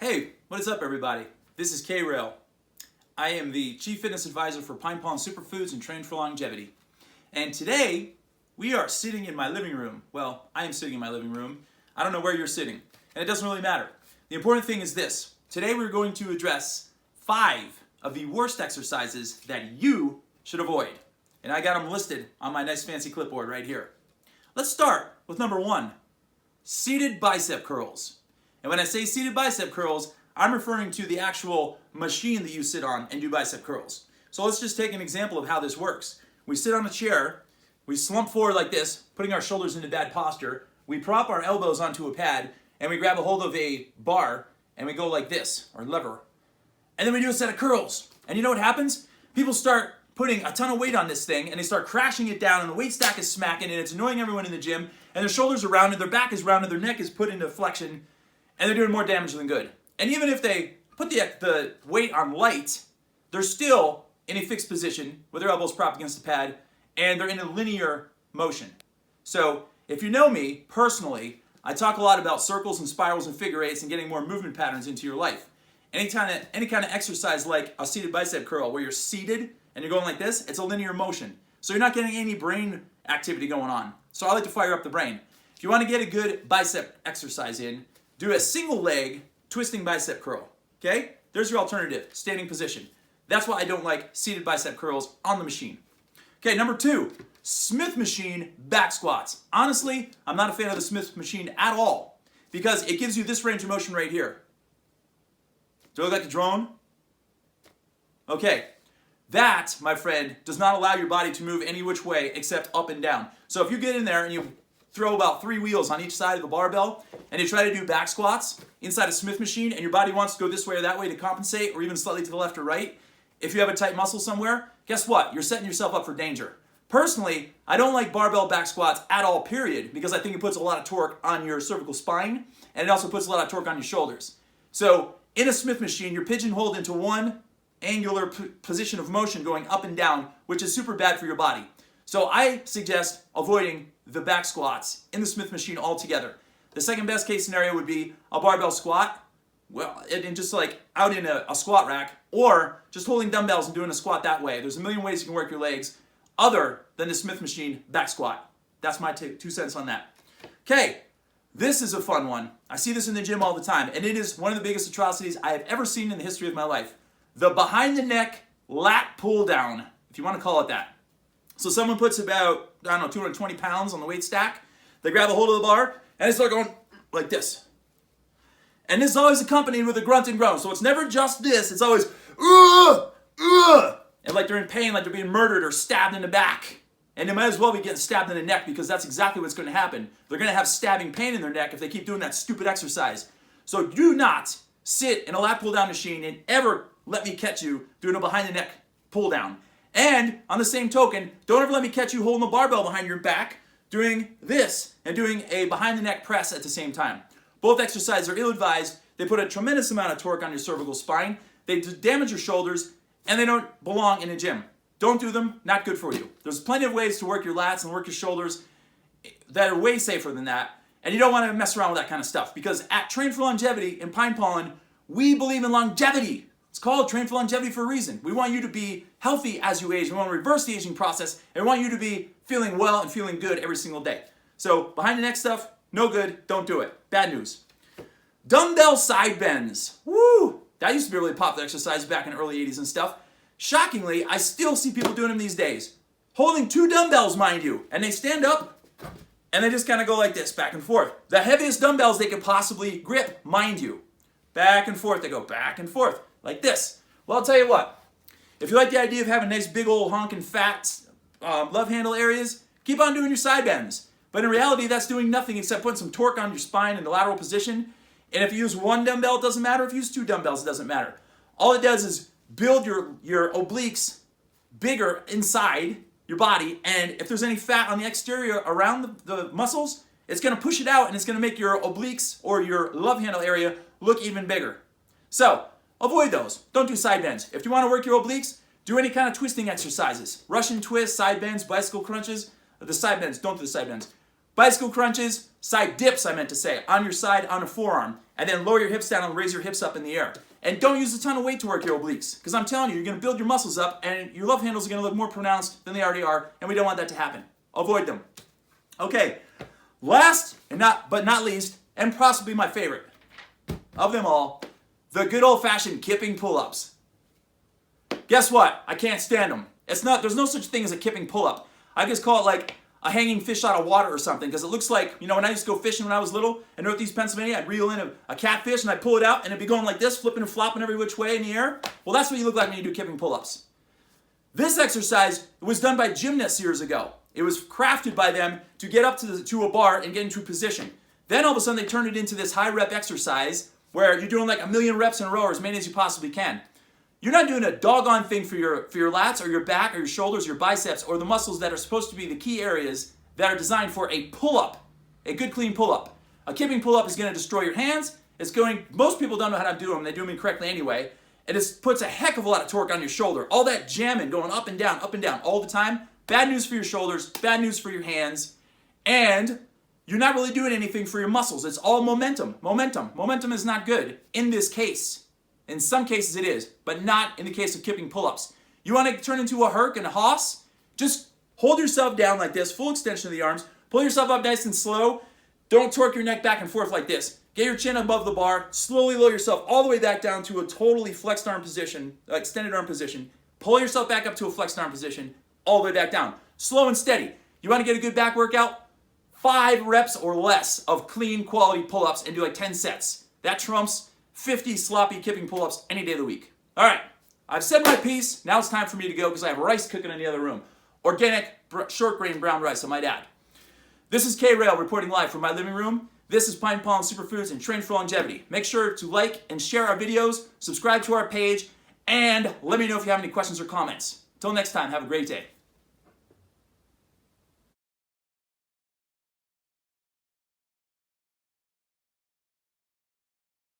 Hey, what is up everybody? This is K-Rail. I am the Chief Fitness Advisor for Pine Pollen Superfoods and Train for Longevity. And today, we are sitting in my living room. Well, I am sitting in my living room. I don't know where you're sitting, and it doesn't really matter. The important thing is this. Today we're going to address 5 of the worst exercises that you should avoid. And I got them listed on my nice fancy clipboard right here. Let's start with number 1, seated bicep curls. And when I say seated bicep curls, I'm referring to the actual machine that you sit on and do bicep curls. So let's just take an example of how this works. We sit on a chair, we slump forward like this, putting our shoulders into bad posture, we prop our elbows onto a pad, and we grab a hold of a bar, and we go like this, or lever. And then we do a set of curls. And you know what happens? People start putting a ton of weight on this thing, and they start crashing it down, and the weight stack is smacking, and it's annoying everyone in the gym, and their shoulders are rounded, their back is rounded, their neck is put into flexion, and they're doing more damage than good. And even if they put the weight on light, they're still in a fixed position with their elbows propped against the pad, and they're in a linear motion. So if you know me personally, I talk a lot about circles and spirals and figure eights and getting more movement patterns into your life. Any kind of exercise like a seated bicep curl where you're seated and you're going like this, it's a linear motion. So you're not getting any brain activity going on. So I like to fire up the brain. If you want to get a good bicep exercise in, do a single leg twisting bicep curl, okay? There's your alternative, standing position. That's why I don't like seated bicep curls on the machine. Okay, number 2, Smith machine back squats. Honestly, I'm not a fan of the Smith machine at all because it gives you this range of motion right here. Do I look like a drone? Okay, that, my friend, does not allow your body to move any which way except up and down. So if you get in there and you throw about 3 wheels on each side of the barbell and you try to do back squats inside a Smith machine and your body wants to go this way or that way to compensate or even slightly to the left or right, if you have a tight muscle somewhere, guess what? You're setting yourself up for danger. Personally, I don't like barbell back squats at all, period, because I think it puts a lot of torque on your cervical spine and it also puts a lot of torque on your shoulders. So in a Smith machine, you're pigeonholed into one angular position of motion going up and down, which is super bad for your body. So I suggest avoiding the back squats in the Smith machine altogether. The second best case scenario would be a barbell squat, well, and just like out in a squat rack, or just holding dumbbells and doing a squat that way. There's a million ways you can work your legs other than the Smith machine back squat. That's my 2 cents on that. Okay, this is a fun one. I see this in the gym all the time, and it is one of the biggest atrocities I have ever seen in the history of my life. The behind the neck lat pull down, if you want to call it that. So someone puts about, 220 pounds on the weight stack. They grab a hold of the bar, and they start going like this. And this is always accompanied with a grunt and groan. So it's never just this. It's always, and like they're in pain, like they're being murdered or stabbed in the back. And they might as well be getting stabbed in the neck because that's exactly what's going to happen. They're going to have stabbing pain in their neck if they keep doing that stupid exercise. So do not sit in a lat pull down machine and ever let me catch you doing a behind the neck pull down. And on the same token, don't ever let me catch you holding a barbell behind your back, doing this and doing a behind the neck press at the same time. Both exercises are ill-advised. They put a tremendous amount of torque on your cervical spine. They damage your shoulders, and they don't belong in a gym. Don't do them, not good for you. There's plenty of ways to work your lats and work your shoulders that are way safer than that, and you don't want to mess around with that kind of stuff because at Train for Longevity in Pine Pollen, we believe in longevity. It's called Train for Longevity for a reason. We want you to be healthy as you age. We want to reverse the aging process, and we want you to be feeling well and feeling good every single day. So behind the neck stuff, no good, don't do it. Bad news. Dumbbell side bends. Woo! That used to be a really popular exercise back in the early 80s and stuff. Shockingly, I still see people doing them these days. Holding 2 dumbbells, mind you, and they stand up and they just kind of go like this, back and forth. The heaviest dumbbells they could possibly grip, mind you. Back and forth, they go back and forth, like this. Well, I'll tell you what, if you like the idea of having nice big old honking fat love handle areas, keep on doing your side bends. But in reality, that's doing nothing except putting some torque on your spine in the lateral position. And if you use 1 dumbbell, it doesn't matter. If you use 2 dumbbells, it doesn't matter. All it does is build your obliques bigger inside your body. And if there's any fat on the exterior around the muscles, it's going to push it out and it's going to make your obliques or your love handle area look even bigger. So avoid those. Don't do side bends. If you want to work your obliques, do any kind of twisting exercises. Russian twists, side bends, bicycle crunches. The side bends, don't do the side bends. Bicycle crunches, side dips, I meant to say, on your side, on a forearm. and then lower your hips down and raise your hips up in the air. And don't use a ton of weight to work your obliques, because I'm telling you, you're going to build your muscles up, and your love handles are going to look more pronounced than they already are, and we don't want that to happen. Avoid them. Okay, last but not least, and possibly my favorite of them all, the good old-fashioned kipping pull-ups. Guess what? I can't stand them. There's no such thing as a kipping pull-up. I just call it like a hanging fish out of water or something, because it looks like, when I used to go fishing when I was little in Northeast Pennsylvania, I'd reel in a catfish and I'd pull it out and it'd be going like this, flipping and flopping every which way in the air. Well, that's what you look like when you do kipping pull-ups. This exercise was done by gymnasts years ago. It was crafted by them to get up to a bar and get into position. Then all of a sudden they turned it into this high rep exercise where you're doing like 1,000,000 reps in a row, or as many as you possibly can. You're not doing a doggone thing for your lats or your back or your shoulders, your biceps, or the muscles that are supposed to be the key areas that are designed for a pull-up, a good clean pull-up. A kipping pull-up is going to destroy your hands. Most people don't know how to do them. They do them incorrectly anyway. It puts a heck of a lot of torque on your shoulder. All that jamming going up and down all the time. Bad news for your shoulders, bad news for your hands, and you're not really doing anything for your muscles. It's all momentum. Momentum is not good in this case. In some cases it is, but not in the case of kipping pull-ups. You want to turn into a Herc and a Hoss? Just hold yourself down like this, full extension of the arms. Pull yourself up nice and slow. Don't torque your neck back and forth like this. Get your chin above the bar. Slowly lower yourself all the way back down to a totally flexed arm position, extended arm position. Pull yourself back up to a flexed arm position, all the way back down. Slow and steady. You want to get a good back workout? 5 reps or less of clean quality pull-ups and do like 10 sets. That trumps 50 sloppy kipping pull-ups any day of the week. All right, I've said my piece. Now it's time for me to go because I have rice cooking in the other room. Organic, short grain brown rice, I might add. This is K-Rail reporting live from my living room. This is Pine Pollen Superfoods and Train for Longevity. Make sure to like and share our videos, subscribe to our page, and let me know if you have any questions or comments. Until next time, have a great day.